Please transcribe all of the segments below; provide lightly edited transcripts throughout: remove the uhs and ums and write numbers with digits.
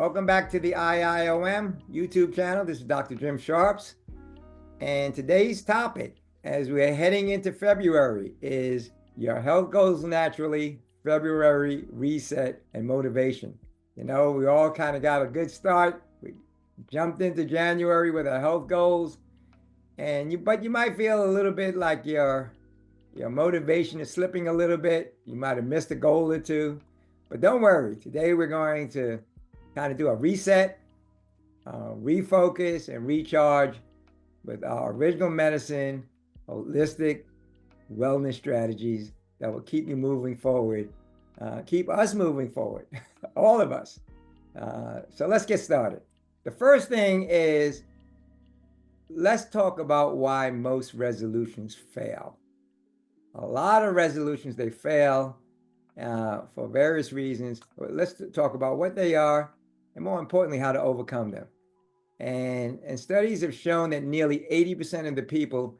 Welcome back to the IIOM YouTube channel. This is Dr. Jim Sharps. And today's topic, as we're heading into February, is your health goals naturally, February reset and motivation. You know, we all kind of got a good start. We jumped into January with our health goals, but you might feel a little bit like your motivation is slipping a little bit. You might have missed a goal or two, but don't worry. Today we're going to kind of do a reset, refocus, and recharge with our original medicine, holistic wellness strategies that will keep you moving forward, keep us moving forward, all of us. So let's get started. The first thing is, let's talk about why most resolutions fail. A lot of resolutions, they fail for various reasons. Let's talk about what they are and, more importantly, how to overcome them. And studies have shown that nearly 80% of the people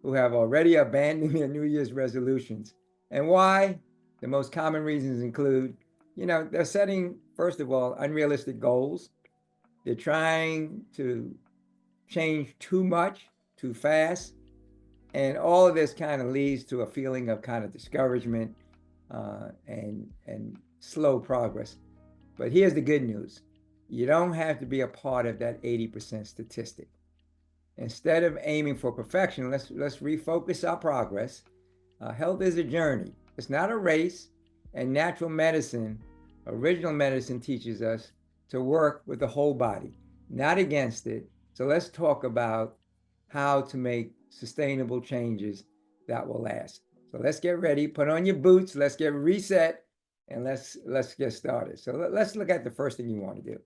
who have already abandoned their New Year's resolutions. And why? The most common reasons include, they're setting, first of all, unrealistic goals. They're trying to change too much, too fast. And all of this kind of leads to a feeling of kind of discouragement and slow progress. But here's the good news. You don't have to be a part of that 80% statistic. Instead of aiming for perfection, let's refocus our progress. Health is a journey. It's not a race. And natural medicine, original medicine, teaches us to work with the whole body, not against it. So let's talk about how to make sustainable changes that will last. So let's get ready, put on your boots, let's get reset, and let's get started. So let's look at the first thing you want to do.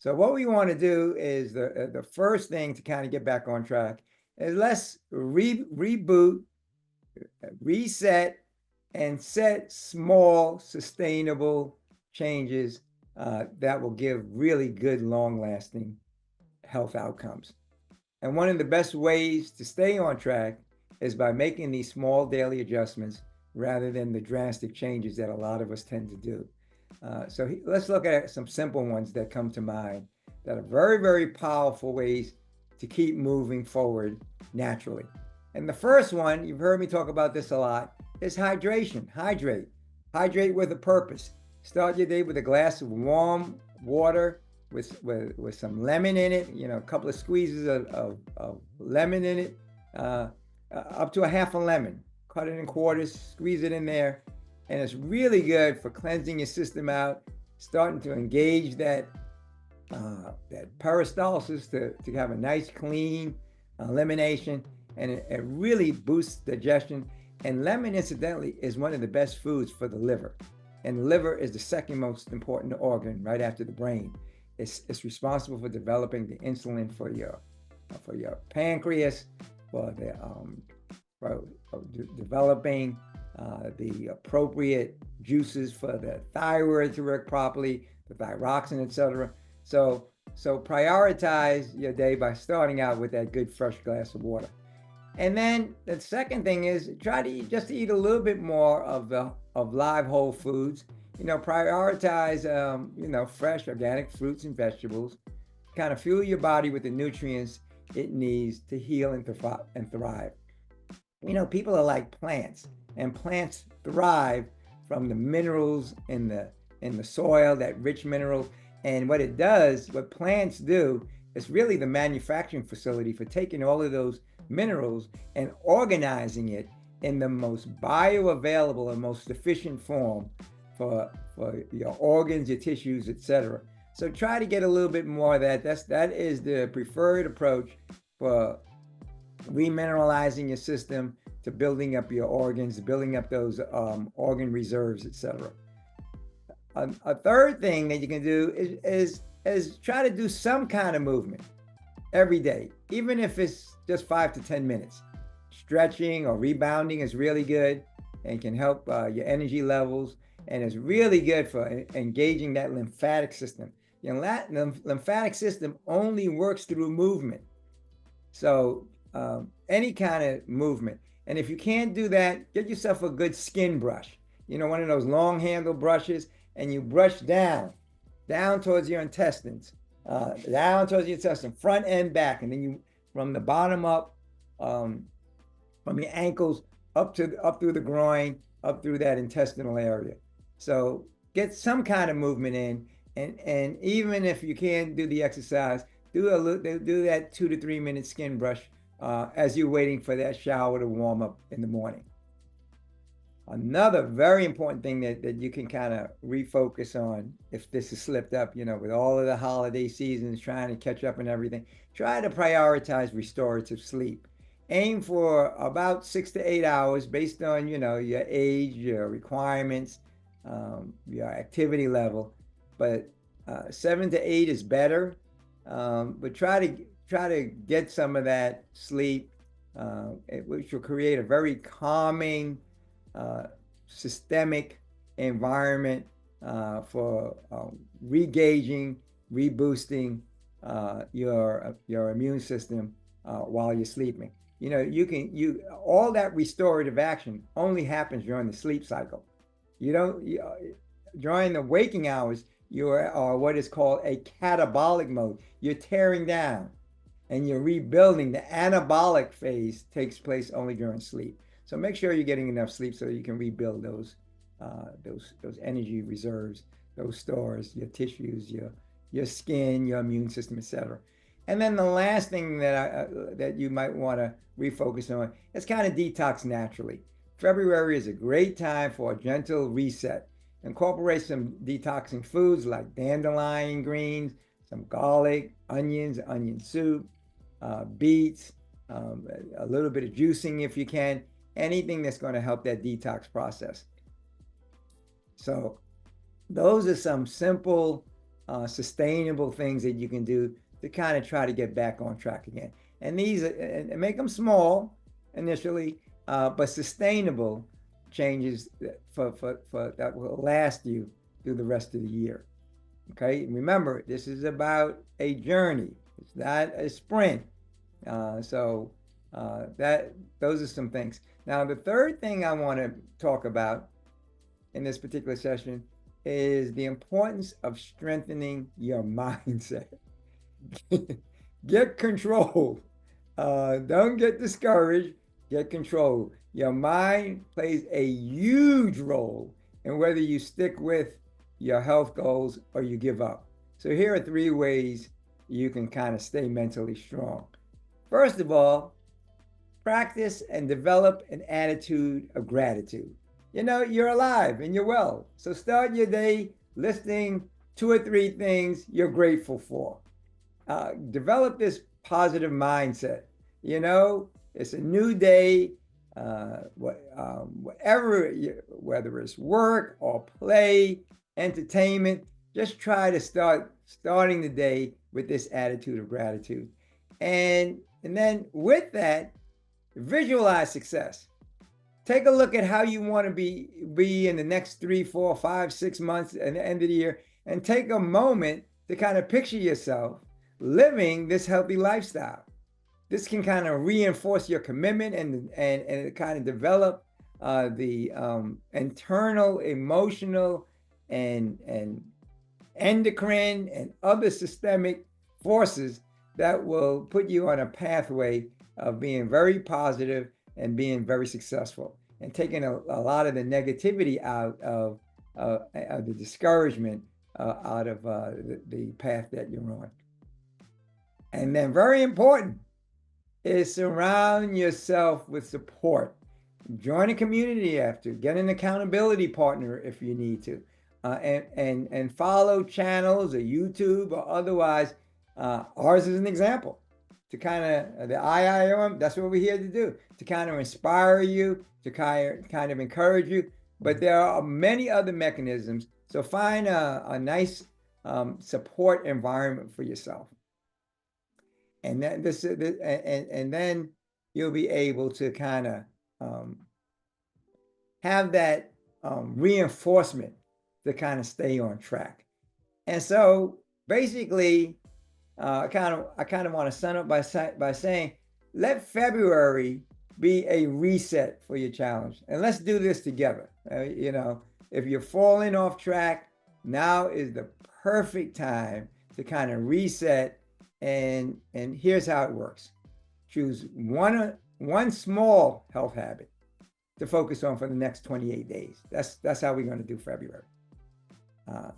So what we want to do is the first thing to kind of get back on track is let's reboot, reset, and set small, sustainable changes that will give really good, long-lasting health outcomes. And one of the best ways to stay on track is by making these small daily adjustments rather than the drastic changes that a lot of us tend to do. So let's look at some simple ones that come to mind that are very, very powerful ways to keep moving forward naturally. And the first one, you've heard me talk about this a lot, is hydration. Hydrate with a purpose. Start your day with a glass of warm water with some lemon in it, a couple of squeezes of lemon in it, up to a half a lemon. Cut it in quarters, squeeze it in there, and it's really good for cleansing your system out, starting to engage that peristalsis to have a nice clean elimination, and it really boosts digestion. And lemon, incidentally, is one of the best foods for the liver. And the liver is the second most important organ right after the brain. It's responsible for developing the insulin for your pancreas, for developing the appropriate juices for the thyroid to work properly, the thyroxine, etc. So prioritize your day by starting out with that good fresh glass of water. And then the second thing is try to eat a little bit more of live whole foods. Prioritize fresh organic fruits and vegetables. Kind of fuel your body with the nutrients it needs to heal and thrive. People are like plants, and plants thrive from the minerals in the soil, that rich mineral. And what plants do, is really the manufacturing facility for taking all of those minerals and organizing it in the most bioavailable and most efficient form for your organs, your tissues, etc. So try to get a little bit more of that. That is the preferred approach for remineralizing your system, to building up your organs, building up those organ reserves, etc. A third thing that you can do is try to do some kind of movement every day, even if it's just 5 to 10 minutes. Stretching or rebounding is really good and can help your energy levels, and it's really good for engaging that lymphatic system. The lymphatic system only works through movement. So any kind of movement. And if you can't do that, get yourself a good skin brush. One of those long handle brushes, and you brush down down towards your intestines, front and back, and then you from the bottom up, from your ankles up through the groin, up through that intestinal area. So get some kind of movement in, and even if you can't do the exercise, do that 2 to 3 minute skin brush as you're waiting for that shower to warm up in the morning. Another very important thing that you can kind of refocus on if this has slipped up, with all of the holiday seasons, trying to catch up and everything, try to prioritize restorative sleep. Aim for about 6 to 8 hours based on, your age, your requirements, your activity level. But 7 to 8 is better. But try to get some of that sleep, which will create a very calming, systemic environment for regaging, reboosting your immune system while you're sleeping. All that restorative action only happens during the sleep cycle. During the waking hours, you are what is called a catabolic mode. You're tearing down and you're rebuilding. The anabolic phase takes place only during sleep. So make sure you're getting enough sleep so you can rebuild those energy reserves, those stores, your tissues, your skin, your immune system, etc. And then the last thing that you might want to refocus on is kind of detox naturally. February is a great time for a gentle reset. Incorporate some detoxing foods like dandelion greens, some garlic, onions, onion soup, beets, a little bit of juicing if you can, anything that's going to help that detox process. So those are some simple, sustainable things that you can do to kind of try to get back on track again. And these and make them small initially, but sustainable changes for that will last you through the rest of the year. Okay, remember, this is about a journey. It's not a sprint. So those are some things. Now, the third thing I want to talk about in this particular session is the importance of strengthening your mindset. Get control. Don't get discouraged. Get control. Your mind plays a huge role in whether you stick with your health goals or you give up. So here are 3 ways you can kind of stay mentally strong. First of all, practice and develop an attitude of gratitude. You're alive and you're well. So start your day listing 2 or 3 things you're grateful for. Develop this positive mindset. It's a new day. Whatever, whether it's work or play, entertainment, just try to starting the day with this attitude of gratitude. And then with that, visualize success. Take a look at how you want to be in the next 3, 4, 5, 6 months at the end of the year, and take a moment to kind of picture yourself living this healthy lifestyle. This can kind of reinforce your commitment and kind of develop the internal, emotional, and endocrine and other systemic forces that will put you on a pathway of being very positive and being very successful, and taking a lot of the negativity out of the discouragement out of the path that you're on. And then very important is surround yourself with support. Join a community after, get an accountability partner if you need to, and follow channels or YouTube or otherwise. Ours is an example to kind of, the IIOM, that's what we're here to do, to kind of inspire you, to kind of encourage you. But there are many other mechanisms. So find a nice support environment for yourself. And then you'll be able to kind of have that reinforcement to kind of stay on track. And so basically, I kind of want to sum up by saying, let February be a reset for your challenge, and let's do this together. If you're falling off track, now is the perfect time to kind of reset. And here's how it works. Choose one small health habit to focus on for the next 28 days. That's how we're going to do February.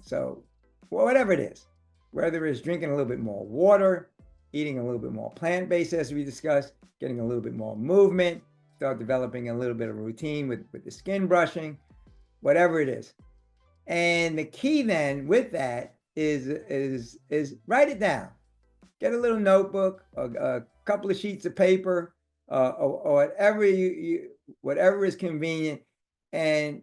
So whatever it is, whether it's drinking a little bit more water, eating a little bit more plant-based as we discussed, getting a little bit more movement, start developing a little bit of a routine with the skin brushing, whatever it is. And the key then with that is write it down. Get a little notebook, a couple of sheets of paper, or whatever whatever is convenient. And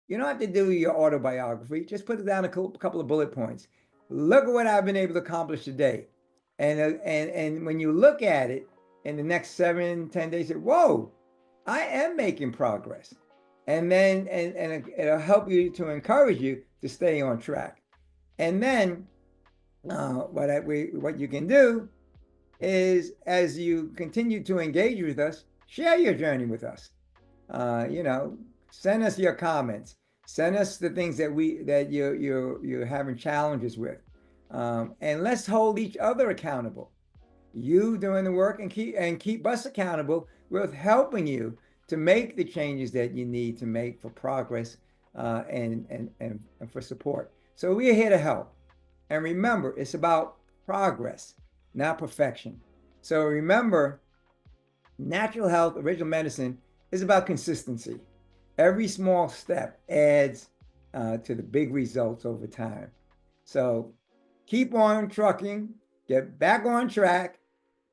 you don't have to do your autobiography. Just put it down a couple of bullet points. Look at what I've been able to accomplish today. And when you look at it in the next 7-10 days, say, whoa, I am making progress. And then and it'll help you to encourage you to stay on track. And then what you can do is, as you continue to engage with us, share your journey with us. Send us your comments. Send us the things that you're having challenges with, and let's hold each other accountable. You doing the work and keep us accountable with helping you to make the changes that you need to make for progress, and for support. So we're here to help. And remember, it's about progress, not perfection. So remember, natural health, original medicine is about consistency. Every small step adds to the big results over time. So keep on trucking, get back on track.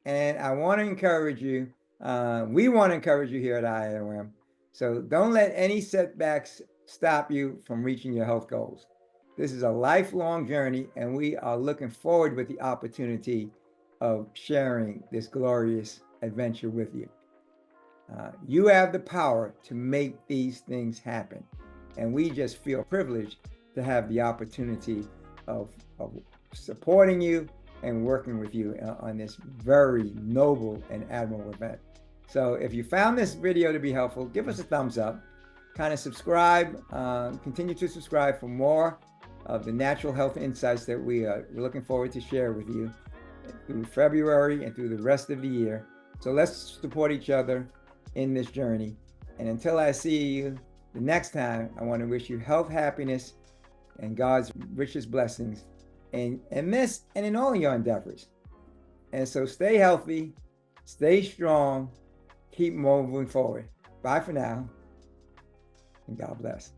And I want to encourage you, we want to encourage you here at IIOM. So don't let any setbacks stop you from reaching your health goals. This is a lifelong journey, and we are looking forward with the opportunity of sharing this glorious adventure with you. You have the power to make these things happen, and we just feel privileged to have the opportunity of supporting you and working with you on this very noble and admirable event. So if you found this video to be helpful, give us a thumbs up, kind of subscribe, continue to subscribe for more of the natural health insights that we're looking forward to share with you through February and through the rest of the year. So let's support each other in this journey. And until I see you the next time, I want to wish you health, happiness, and God's richest blessings in this and in all your endeavors. And so stay healthy, stay strong, keep moving forward. Bye for now, and God bless.